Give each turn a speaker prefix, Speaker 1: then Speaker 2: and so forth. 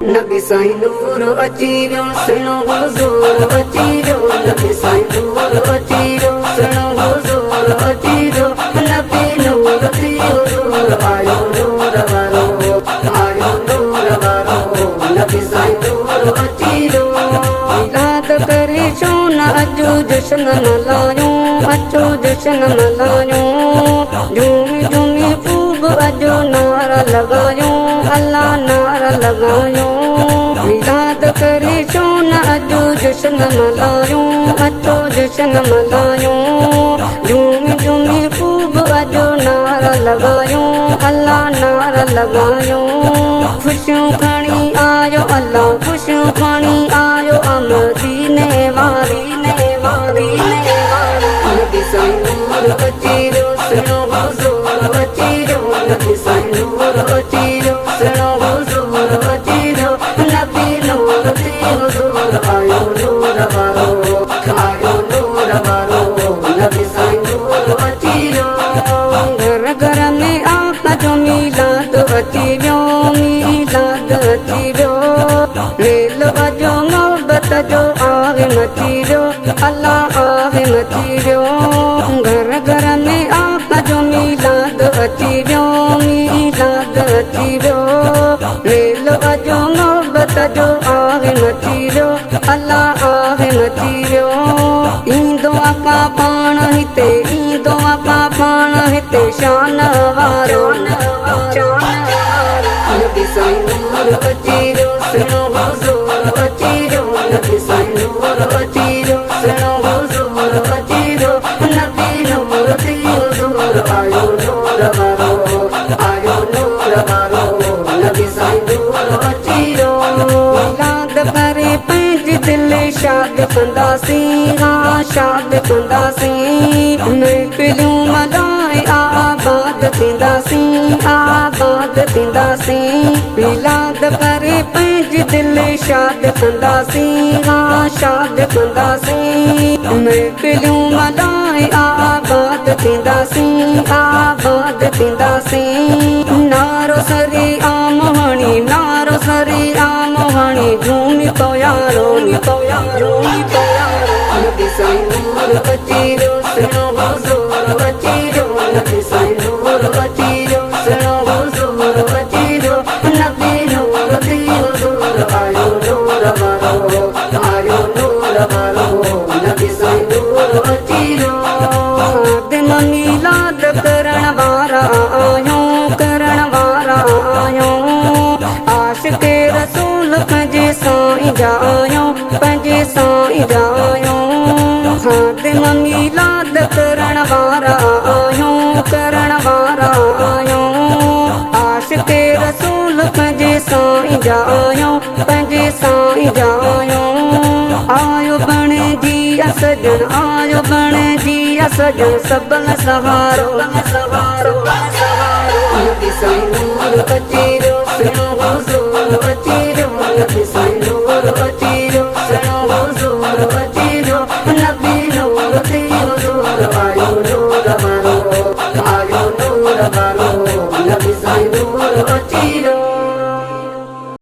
Speaker 1: नबी साईं नूर अची वियो सुनो हुज़ूर अची वियो नबी साईं नूर अची वियो सुनो हुज़ूर अची वियो नबी नूर थी हुज़ूर आयो नूर वारो नबी साईं नूर अची वियो याद करे छो न अचो जश्न मल्हायूं अचो जश्न मल्हायूं झूमी झूमी ख़ूब अजो नारा लॻायूं अल्लाह नारा लॻायूं याद करे छो न अजो जश्न मल्हायूं अचो जश्न मल्हायूं झूमी झूमी ख़ूब अजो नारा लॻायूं अल्लाह नारा लॻायूं ख़ुशियूं खणी आयो अल्लाह ख़ुशियूं खणी आयो मदीने वारी नबी साईं नूर अची वियो सुनो हुज़ूर अची वियो नबी साईं नूर अची वियो सुनो हुज़ूर अची वियो नबी नूर थी हुज़ूर आयो नूर वारो नबी साईं नूर अची वियो घर घर में आका जो मीलाद अची वियो मीलाद अची वियो मेल अजो मोहब्बत जो आहे मची वियो अल्लाह आहे मची वियो घर घर में आका जो मीलाद अची वियो मीलाद अची वियो मेल अजो मोहब्बत जो आहे मची वियो अल्लाह आहे मची वियो ईंदो आका पाण हिते ईंदो आका पाण हिते शान वारो नबी साईं नूर अची वियो सुनो हुज़ूर अची वियो नबी साईं नूर अची वियो सुनो हुज़ूर अची वियो नबी नूर थी हुज़ूर आयो नूर वारो नबी साईं नूर अची वियो याद करे पंहिंजी दिलि शाद कंदासीं हाँ शाद कंदासीं महफ़िलूं मल्हाए आबाद थींदासीं आबाद थींदासीं याद करे पंहिंजी दिलि शाद कंदासीं हाँ शाद कंदासीं महफ़िलूं मल्हाए आबाद थींदासीं आबाद थींदासीं नारो सरी आम हणी नारो सरी आम हणी झूमी तो यारो नबी साईं नूर अची वियो सुनो हुज़ूर अची वियो नबी साईं नूर अची वियो सुनो हुज़ूर अची वियो नबी नूर थी हुज़ूर आयो नूर वारो नबी साईं नूर अची वियो खादिम मीलाद करण वारा आहियूं आशिक़े रसूल पंहिंजे साईं जा आहियूं खादिम मीलाद करण वारा आहियूं आशिक़े रसूल पंहिंजे साईं जा आहियूं आयो बणे जी सजन आयो बणे जी सजन सबल सहारो नबी साईं नूर अची वियो सुनो हुज़ूर अची वियो